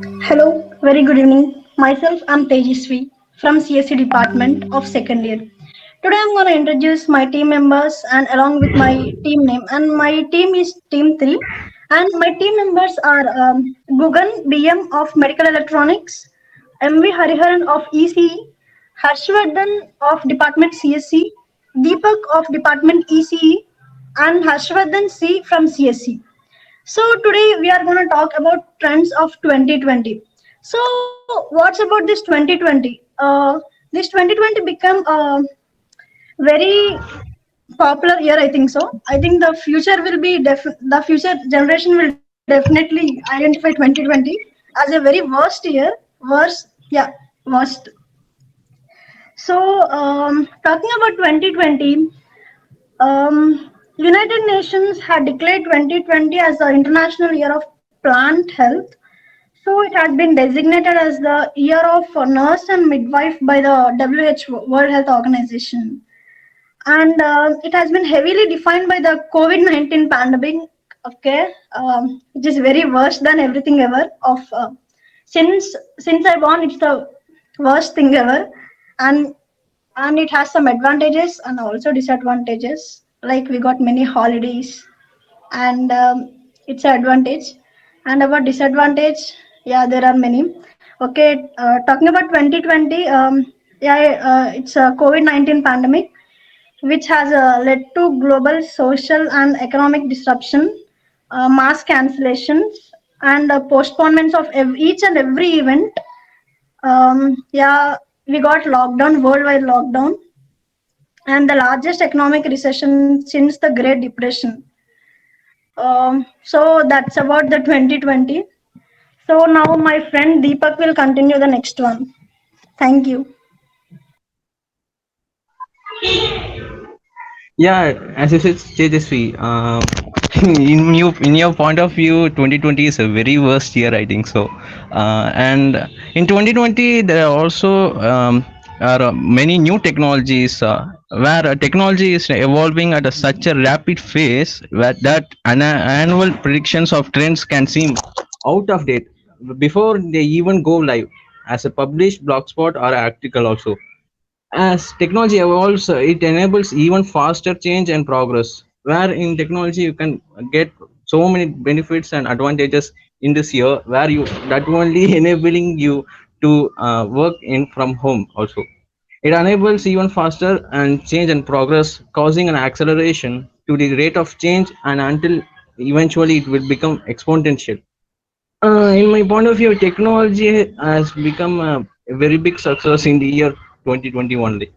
Hello, very good evening. Myself, I'm Tejiswi from CSC Department of Second Year. Today, I'm going to introduce my team members and along with my team name. And my team is Team 3. And my team members are Gugan BM of Medical Electronics, MV Hariharan of ECE, Harshvardhan of Department CSC, Deepak of Department ECE, and Harshvardhan C from CSC. So today we are going to talk about trends of 2020. So what's about this 2020? This 2020 become a very popular year. I think so. I think the future will be the future generation will definitely identify 2020 as a very worst year. Worst, yeah, worst. So talking about 2020, United Nations had declared 2020 as the International Year of Plant Health. So it has been designated as the year of nurse and midwife by the WHO, World Health Organization. And it has been heavily defined by the COVID-19 pandemic, okay, which is very worse than everything ever. Since I born, it's the worst thing ever, and it has some advantages and also disadvantages. Like we got many holidays, and it's an advantage. And about disadvantage, yeah, there are many. Okay, talking about 2020, yeah, it's a COVID-19 pandemic which has led to global social and economic disruption, mass cancellations, and postponements of each and every event. Yeah, we got lockdown, worldwide lockdown, and the largest economic recession since the Great Depression. So that's about the 2020. So now my friend Deepak will continue the next one. Thank you. Yeah, as you said, Tejasvi, in your point of view, 2020 is a very worst year, I think so. And in 2020, there are also are many new technologies where technology is evolving at such a rapid pace that annual predictions of trends can seem out of date before they even go live as a published blogspot or article also. As technology evolves, it enables even faster change and progress. Where in technology you can get so many benefits and advantages in this year, where you that only enabling you to work in from home also. It enables even faster and change and progress, causing an acceleration to the rate of change, and until eventually it will become exponential. In my point of view, technology has become a very big success in the year 2020 only.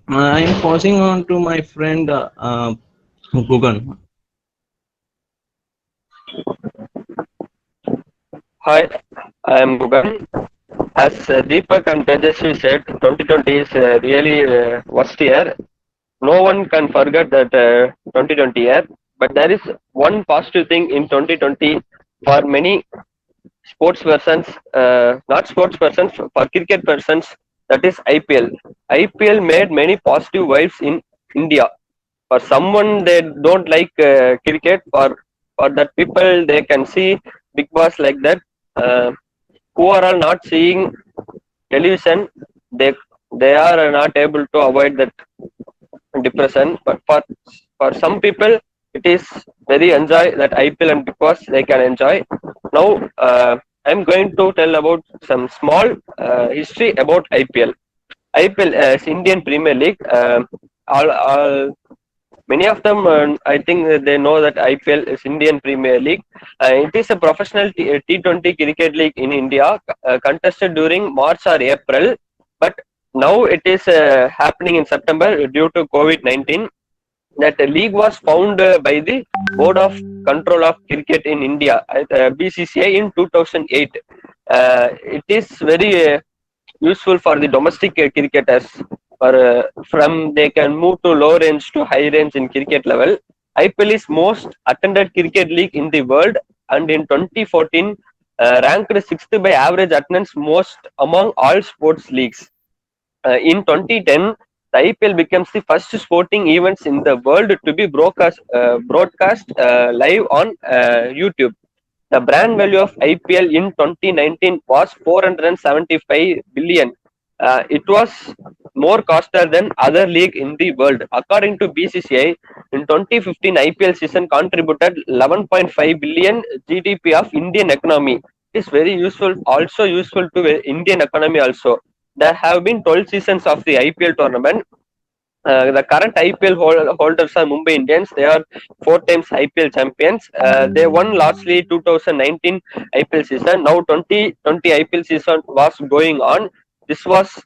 I'm passing on to my friend Gugan. Hi, I am Gugan. As Deepak and Tejasvi said, 2020 is really worst year. No one can forget that 2020 year. But there is one positive thing in 2020 for many sports persons, not sports persons, for cricket persons, that is IPL. IPL made many positive vibes in India. For someone they don't like cricket, for that people they can see Big Boss like that. Uh, who are all not seeing television, they are not able to avoid that depression. But for some people, it is very enjoy that IPL and because they can enjoy. Now I'm going to tell about some small history about IPL. IPL is Indian Premier League. All many of them, I think they know that IPL is Indian Premier League. It is a professional T20 cricket league in India, contested during March or April, but now it is happening in September due to COVID-19. That league was found by the Board of Control of Cricket in India, BCCI, in 2008. It is very useful for the domestic cricketers. From they can move to low range to high range in cricket level. IPL is most attended cricket league in the world, and in 2014 ranked sixth by average attendance most among all sports leagues. In 2010, the IPL becomes the first sporting events in the world to be broadcast live on YouTube. The brand value of IPL in 2019 was 475 billion. It was more costlier than other league in the world. According to BCCI, in 2015 IPL season contributed 11.5 billion GDP of Indian economy. It is very useful, also useful to the Indian economy also. There have been 12 seasons of the IPL tournament. The current IPL holders are Mumbai Indians. They are four times IPL champions. They won lastly 2019 IPL season. Now 2020 IPL season was going on. This was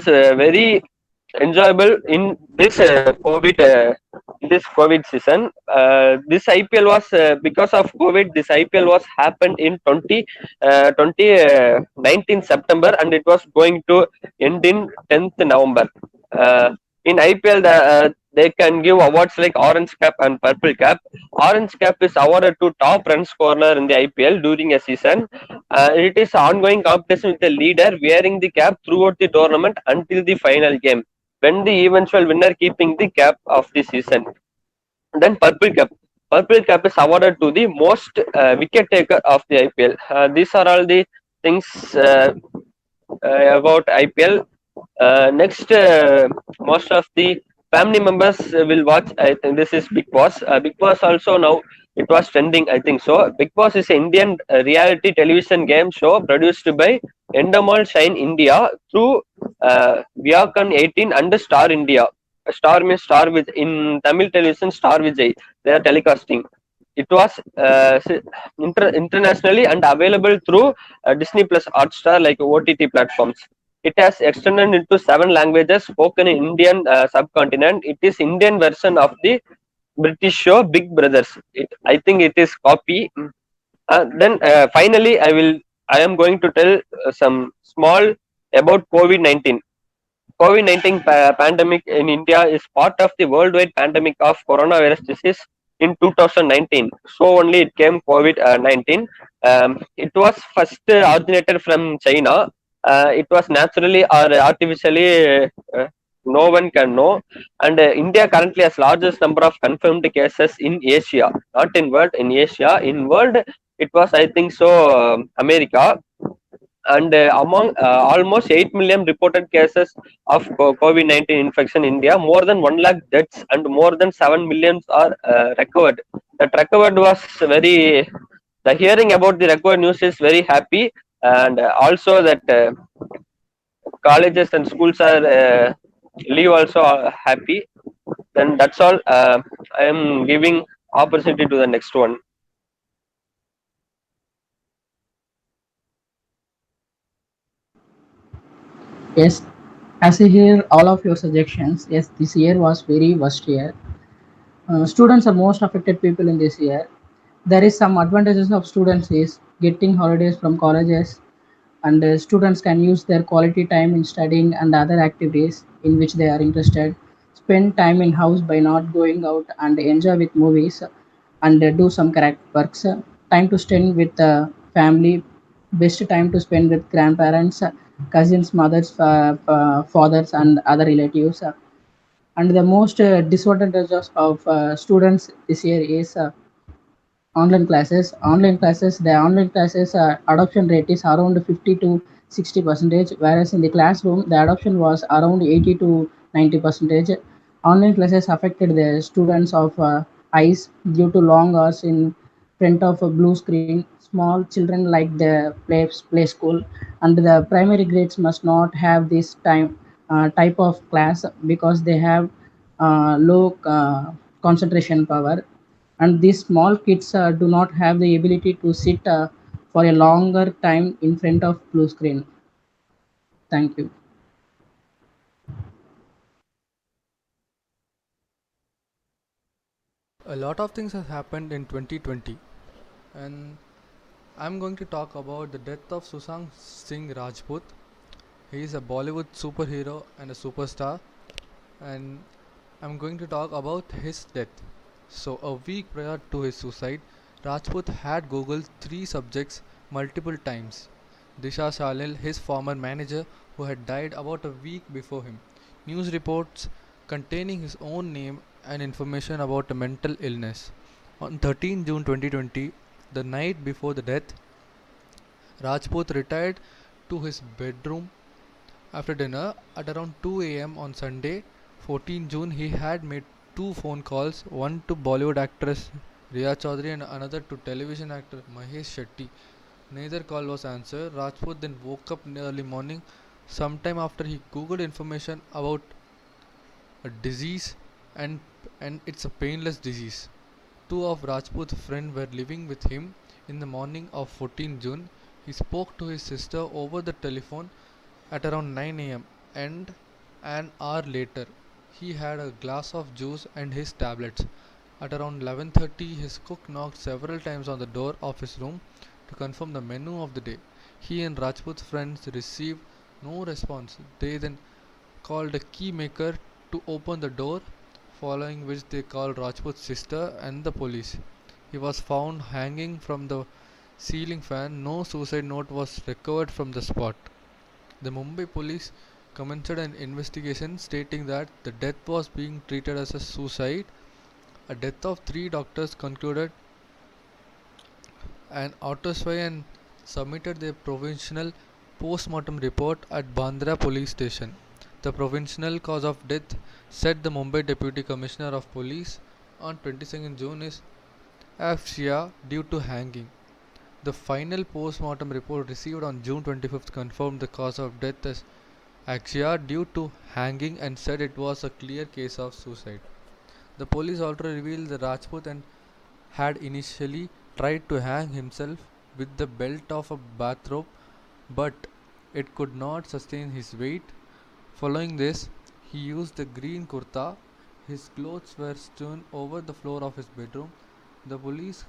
very enjoyable in this COVID season. This IPL was because of COVID. This IPL was happened in 19 September, and it was going to end in 10th November. In IPL, they can give awards like Orange Cap and Purple Cap. Orange Cap is awarded to top run scorer in the IPL during a season. It is ongoing competition with the leader wearing the cap throughout the tournament until the final game, when the eventual winner keeping the cap of the season. Then Purple Cap. Purple Cap is awarded to the most wicket taker of the IPL. These are all the things about IPL. Next, most of the family members will watch. I think this is Big Boss. Big Boss also now it was trending. I think so. Big Boss is an Indian reality television game show produced by Endemol Shine India through Viacom 18 and Star India. Star means Star with in Tamil television Star Vijay. They are telecasting. It was internationally and available through Disney Plus Hotstar like OTT platforms. It has extended into 7 languages spoken in Indian subcontinent. It is Indian version of the British show Big Brothers. I think it is copy. Then finally, I am going to tell some small about COVID-19. COVID-19 pandemic in India is part of the worldwide pandemic of coronavirus disease in 2019. So only it came COVID-19. It was first originated from China. It was naturally or artificially, no one can know. And India currently has largest number of confirmed cases in Asia, not in world, in Asia. In world, it was I think so America. And among almost 8 million reported cases of COVID-19 infection in India, more than 1 lakh deaths and more than 7 millions are recovered. That recovered was very, the hearing about the recovered news is very happy, and also that colleges and schools are leave also happy. Then that's all. I am giving opportunity to the next one. Yes, as I hear all of your suggestions, yes, this year was very worst year. Students are most affected people in this year. There is some advantages of students is getting holidays from colleges, and students can use their quality time in studying and other activities in which they are interested. Spend time in house by not going out and enjoy with movies and do some correct works. Time to spend with family, best time to spend with grandparents, cousins, mothers, fathers, and other relatives. And the most disadvantages of students this year is the online classes adoption rate is around 50 to 60 percentage, whereas in the classroom the adoption was around 80 to 90 percentage. Online classes affected the students of eyes due to long hours in front of a blue screen. Small children like the play school and the primary grades must not have this type of class because they have low concentration power, and these small kids do not have the ability to sit for a longer time in front of blue screen. Thank you. A lot of things has happened in 2020, and I'm going to talk about the death of Sushant Singh Rajput. He is a Bollywood superhero and a superstar, and I'm going to talk about his death. So, a week prior to his suicide, Rajput had Googled three subjects multiple times. Disha Shalil, his former manager, who had died about a week before him. News reports containing his own name and information about a mental illness. On 13 June 2020, The night before the death, Rajput retired to his bedroom after dinner at around 2 a.m. on Sunday, 14 June. He had made two phone calls, one to Bollywood actress Riya Chaudhary and another to television actor Mahesh Shetty. Neither call was answered. Rajput then woke up in the early morning. Sometime after he googled information about a disease and it's a painless disease. Two of Rajput's friends were living with him. In the morning of 14 June, he spoke to his sister over the telephone at around 9 a.m. and an hour later, he had a glass of juice and his tablets. At around 11:30, his cook knocked several times on the door of his room to confirm the menu of the day. He and Rajput's friends received no response. They then called a key maker to open the door, following which they called Rajput's sister and the police. He was found hanging from the ceiling fan. No suicide note was recovered from the spot. The Mumbai police commenced an investigation stating that the death was being treated as a suicide. A death of three doctors concluded an autopsy and submitted their provisional post-mortem report at Bandra police station. The provisional cause of death, said the Mumbai Deputy Commissioner of Police on 22nd June, is asphyxia due to hanging. The final post-mortem report received on June 25th confirmed the cause of death as asphyxia due to hanging and said it was a clear case of suicide. The police also revealed that Rajput and had initially tried to hang himself with the belt of a bathrobe, but it could not sustain his weight. Following this, he used the green kurta. His clothes were strewn over the floor of his bedroom. The police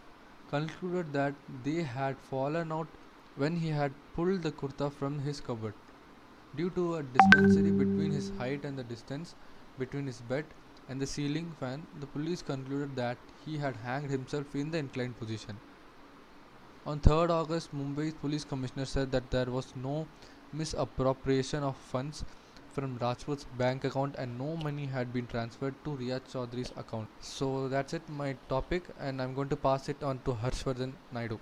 concluded that they had fallen out when he had pulled the kurta from his cupboard. Due to a discrepancy between his height and the distance between his bed and the ceiling fan, the police concluded that he had hanged himself in the inclined position. On 3rd August, Mumbai's police commissioner said that there was no misappropriation of funds from Rajput's bank account and no money had been transferred to Riyaz Chaudhary's account. So that's it, my topic, and I'm going to pass it on to Harshvardhan Naidu.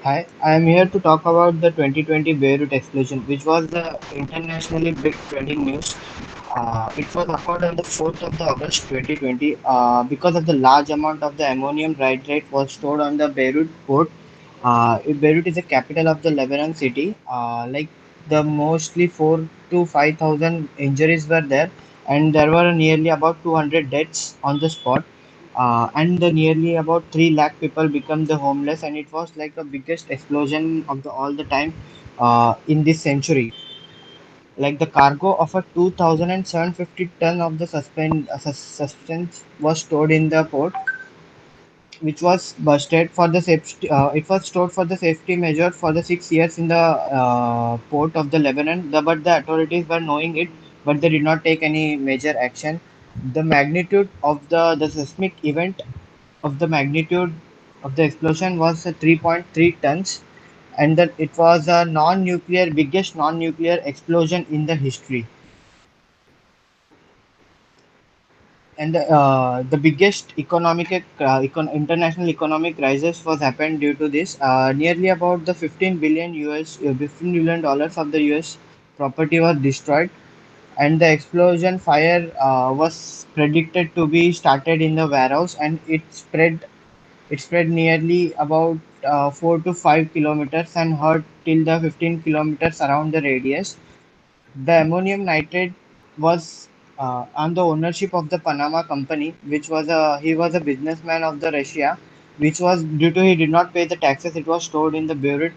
Hi, I am here to talk about the 2020 Beirut explosion, which was the internationally big trending news. It was occurred on the 4th of the August 2020 because of the large amount of the ammonium nitrate was stored on the Beirut port. Beirut is the capital of the Lebanon city. Like the mostly 4 to 5,000 injuries were there, and there were nearly about 200 deaths on the spot. And the nearly about 3 lakh people become the homeless, and it was like the biggest explosion of the all the time in this century. Like the cargo of a 2,750 ton of the substance was stored in the port, which was busted for the safety. It was stored for the safety measure for the 6 years in the port of the Lebanon. But the authorities were knowing it, but they did not take any major action. The magnitude of the seismic event of the magnitude of the explosion was 3.3 tons, and that it was a non-nuclear biggest non-nuclear explosion in the history, and the biggest international economic crisis was happened due to this. Nearly about the 15 billion $15 billion of the US property was destroyed, and the explosion fire was predicted to be started in the warehouse, and it spread nearly about 4 to 5 kilometers and hurt till the 15 kilometers around the radius. The ammonium nitrate was on the ownership of the Panama company, which was he was a businessman of the Russia, which was due to he did not pay the taxes. It was stored in the Beirut,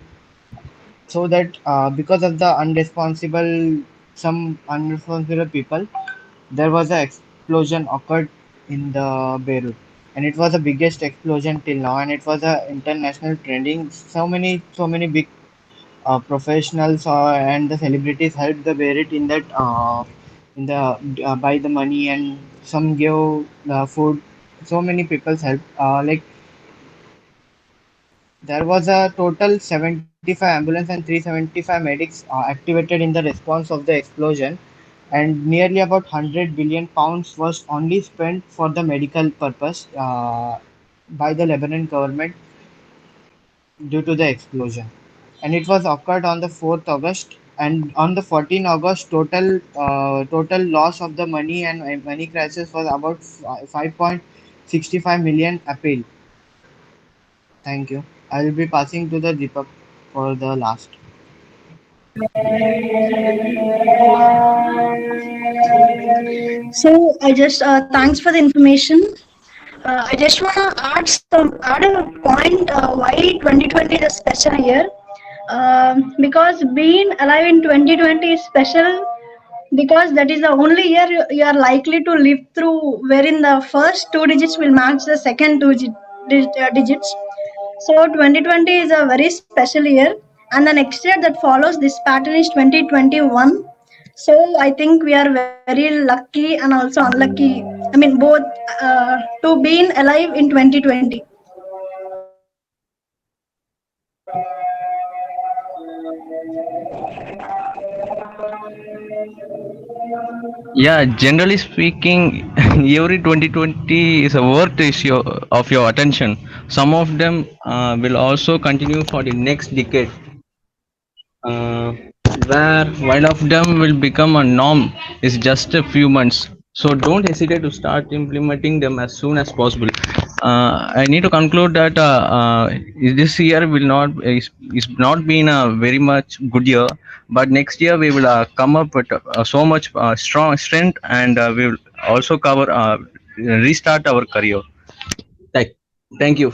so that because of the unresponsible people, there was an explosion occurred in the Beirut, and it was the biggest explosion till now, and it was a international trending. So many big professionals and the celebrities helped the Beirut in that in the by the money, and some give food. So many people helped. There was a total 75 ambulance and 375 medics activated in the response of the explosion. and nearly about 100 billion pounds was only spent for the medical purpose by the Lebanon government due to the explosion. And it was occurred on the 4th August, and on the 14th August, total loss of the money and money crisis was about 5.65 million appeal. Thank you. I will be passing to the Deepak for the last. So I just thanks for the information. I just wanna add a point why 2020 is a special year. Because being alive in 2020 is special because that is the only year you are likely to live through, wherein the first two digits will match the second digits. So 2020 is a very special year, and the next year that follows this pattern is 2021. So I think we are very lucky and also unlucky. I mean, both to being alive in 2020. Yeah, generally speaking, every 2020 is a worth issue of your attention. Some of them will also continue for the next decade, uh, where while of them will become a norm is just a few months. So don't hesitate to start implementing them as soon as possible. I need to conclude that this year is not been a very much good year, but next year we will come up with so much strong strength, and we will also cover restart our career. Thank, thank you.